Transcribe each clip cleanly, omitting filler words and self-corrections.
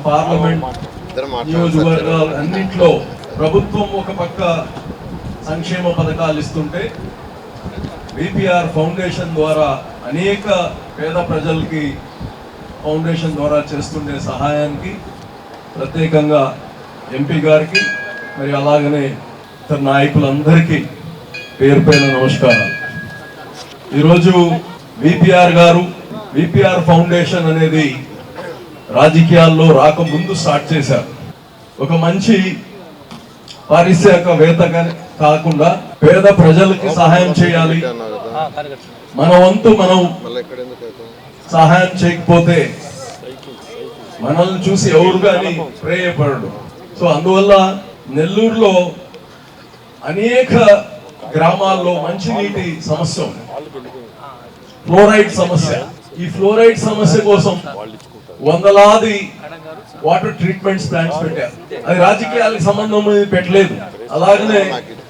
Parliament నియోజకవర్గాలు అన్నింటిలో ప్రభుత్వం ఒక పక్క సంక్షేమ పథకాలు ఇస్తుంటే విపిఆర్ ఫౌండేషన్ ద్వారా అనేక పేద ప్రజలకి ఫౌండేషన్ ద్వారా చేస్తుండే సహాయానికి ప్రత్యేకంగా ఎంపీ గారికి మరి అలాగనే ఇతర నాయకులందరికీ పేరు పేరు నమస్కారాలు. ఈరోజు విపిఆర్ ఫౌండేషన్ అనేది రాజకీయాల్లో రాకముందు స్టార్ట్ చేశారు. ఒక మంచి పారిశ్రామికవేత్తగా కాకుండా పేద ప్రజలకి సహాయం చేయాలి, మన వంతు మనం సహాయం చేయకపోతే మనల్ని చూసి ఎవరు కానీ ప్రేయపడడు. సో అందువల్ల నెల్లూరులో అనేక గ్రామాల్లో మంచినీటి సమస్య ఉంది, ఫ్లోరైడ్ సమస్య. ఈ ఫ్లోరైడ్ సమస్య కోసం వందలాది వాటర్ ట్రీట్మెంట్స్ ప్లాంట్స్ పెట్టారు. అది రాజకీయాలకు సంబంధం పెట్టలేదు. అలాగనే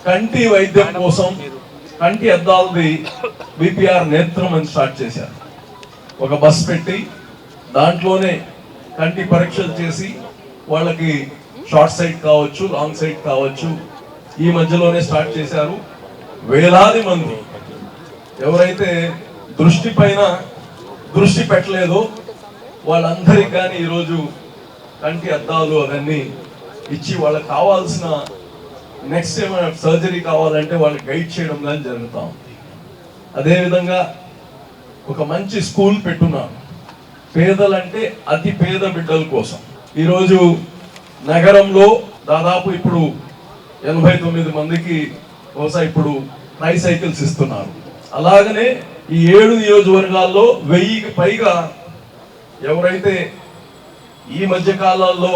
కంటి వైద్యం కోసం కంటి అద్దాలది విపిఆర్ నేత్రం అని స్టార్ట్ చేశారు. ఒక బస్ పెట్టి దాంట్లోనే కంటి పరీక్షలు చేసి వాళ్ళకి షార్ట్ సైట్ కావచ్చు, లాంగ్ సైట్ కావచ్చు, ఈ మధ్యలోనే స్టార్ట్ చేశారు. వేలాది మంది ఎవరైతే దృష్టి పైన దృష్టి పెట్టలేదో వాళ్ళందరికీ కానీ ఈరోజు కంటి అద్దాలు అవన్నీ ఇచ్చి వాళ్ళకి కావాల్సిన నెక్స్ట్ ఏమైనా సర్జరీ కావాలంటే వాళ్ళకి గైడ్ చేయడం కానీ జరుగుతూ ఉంది. అదేవిధంగా ఒక మంచి స్కూల్ పెట్టున్నారు పేదలంటే అతి పేద బిడ్డల కోసం. ఈరోజు నగరంలో దాదాపు ఇప్పుడు 89 మందికి బహుశా ఇప్పుడు ట్రై సైకిల్స్ ఇస్తున్నారు. అలాగనే ఈ 7 నియోజకవర్గాల్లో 1000కి పైగా ఎవరైతే ఈ మధ్య కాలాల్లో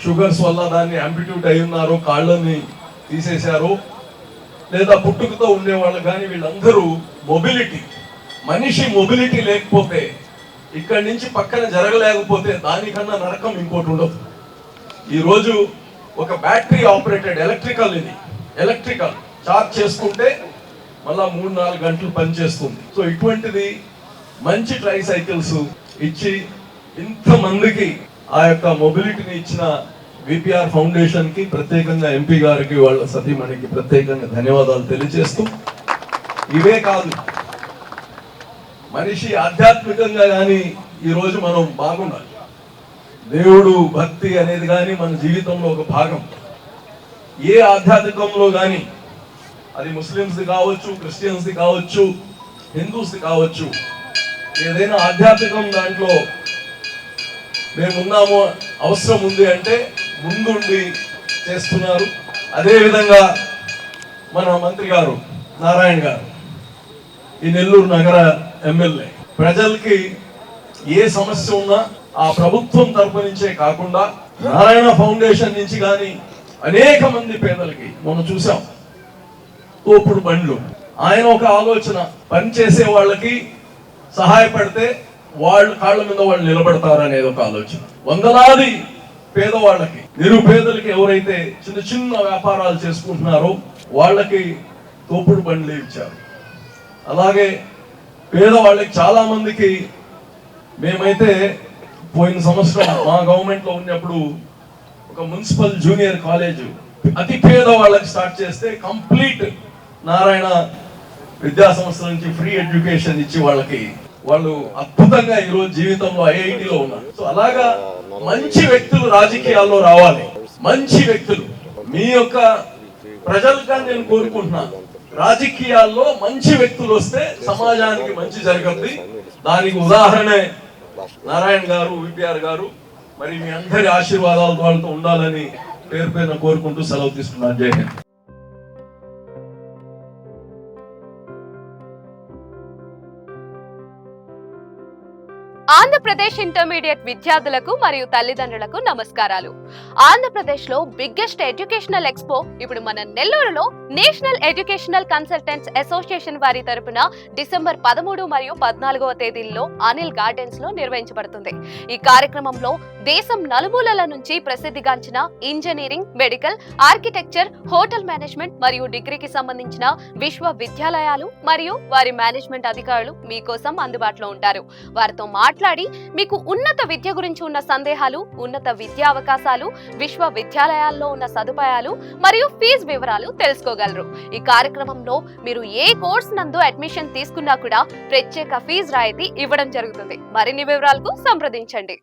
షుగర్స్ వల్ల దాన్ని అంపిట్యూట్ అయి ఉన్నారో, కాళ్ళని తీసేశారో, లేదా పుట్టుకతో ఉండేవాళ్ళు కానీ వీళ్ళందరూ మనిషి మొబిలిటీ లేకపోతే, ఇక్కడి నుంచి పక్కన జరగలేకపోతే దానికన్నా నరకం ఇంకోటి ఉండదు. ఈరోజు ఒక బ్యాటరీ ఆపరేటెడ్ ఎలక్ట్రికల్ చార్జ్ చేసుకుంటే మళ్ళా 3-4 గంటలు పనిచేస్తుంది. సో ఇటువంటిది మంచి ట్రై సైకిల్స్ ఇచ్చి ఇంతమందికి ఆ యొక్క మొబిలిటీని ఇచ్చిన విపిఆర్ ఫౌండేషన్ కి ప్రత్యేకంగా ఎంపీ గారికి వాళ్ళ సతీమణికి ప్రత్యేకంగా ధన్యవాదాలు తెలియజేస్తూ, ఇవే కాదు మనిషి ఆధ్యాత్మికంగా కానీ ఈరోజు మనం బాగుండాలి. దేవుడు భక్తి అనేది కానీ మన జీవితంలో ఒక భాగం. ఏ ఆధ్యాత్మికంలో కానీ అది ముస్లిమ్స్ది కావచ్చు, క్రిస్టియన్స్ది కావచ్చు, హిందూస్ది కావచ్చు, ఏదైనా ఆధ్యాత్మికం దాంట్లో మేమున్నాము అవసరం ఉంది అంటే ముందుండి చేస్తున్నారు. అదేవిధంగా మన మంత్రి గారు నారాయణ గారు ఈ నెల్లూరు నగర ఎమ్మెల్యే ప్రజలకి ఏ సమస్య ఉన్నా ఆ ప్రభుత్వం తరపు నుంచే కాకుండా నారాయణ ఫౌండేషన్ నుంచి కానీ అనేక మంది పేదలకి మనం చూసాం తోపుడు బండ్లు. ఆయన ఒక ఆలోచన, పనిచేసే వాళ్ళకి సహాయపడితే వాళ్ళు కాళ్ళ మీద వాళ్ళు నిలబడతారు అనేది ఒక ఆలోచన. వందలాది పేదవాళ్ళకి, నిరుపేదలకి ఎవరైతే చిన్న చిన్న వ్యాపారాలు చేసుకుంటున్నారో వాళ్ళకి తోపుడు బండ్లు ఇచ్చారు. అలాగే పేదవాళ్ళకి చాలా మందికి మేమైతే పోయిన సంవత్సరం మా గవర్నమెంట్ లో ఉన్నప్పుడు ఒక మున్సిపల్ జూనియర్ కాలేజ్ అతి పేద వాళ్ళకి స్టార్ట్ చేస్తే కంప్లీట్ నారాయణ విద్యా సంస్థ నుంచి ఫ్రీ ఎడ్యుకేషన్ ఇచ్చి వాళ్ళు అద్భుతంగా ఈరోజు జీవితంలో ఐఐటిలో ఉన్నారు. సో అలాగా మంచి వ్యక్తులు రాజకీయాల్లో రావాలి. మంచి వ్యక్తులు మీ యొక్క ప్రజలుగా నేను కోరుకుంటున్నాను, రాజకీయాల్లో మంచి వ్యక్తులు వస్తే సమాజానికి మంచి జరుగుతుంది. దానికి ఉదాహరణే నారాయణ గారు, విపిఆర్ గారు. మరి మీ అందరి ఆశీర్వాదాలు వాళ్ళతో ఉండాలని పేరు పేరున కోరుకుంటూ సెలవు తీసుకున్నాను. జై హింద్. ఆంధ్రప్రదేశ్ ఇంటర్మీడియట్ విద్యార్థులకు మరియు తల్లిదండ్రులకు నమస్కారాలు. ఆంధ్రప్రదేశ్ లో బిగ్గెస్ట్ ఎడ్యుకేషనల్ ఎక్స్పో ఇప్పుడు మన నెల్లూరులో నేషనల్ ఎడ్యుకేషనల్ కన్సల్టెంట్స్ అసోసియేషన్ వారి తరపున డిసెంబర్ 13 మరియు 14వ తేదీల్లో అనిల్ గార్డెన్స్ లో నిర్వహించబడుతుంది. ఈ కార్యక్రమంలో దేశం నలుమూలల నుంచి ప్రసిద్ధిగాంచిన engineering, medical, architecture, hotel management మరియు డిగ్రీకి సంబంధించిన విశ్వవిద్యాలయాలు మరియు వారి మేనేజ్మెంట్ అధికారులు మీకోసం అందుబాటులో ఉంటారు. వారితో మాట్లాడి మీకు ఉన్నత విద్య గురించి ఉన్న సందేహాలు, ఉన్నత విద్యా అవకాశాలు, విశ్వవిద్యాలయాల్లో ఉన్న సదుపాయాలు మరియు ఫీజు వివరాలు తెలుసుకోగలరు. ఈ కార్యక్రమంలో మీరు ఏ కోర్స్ నందు అడ్మిషన్ తీసుకున్నా కూడా ప్రత్యేక ఫీజు రాయితీ ఇవ్వడం జరుగుతుంది. మరిన్ని వివరాలకు సంప్రదించండి.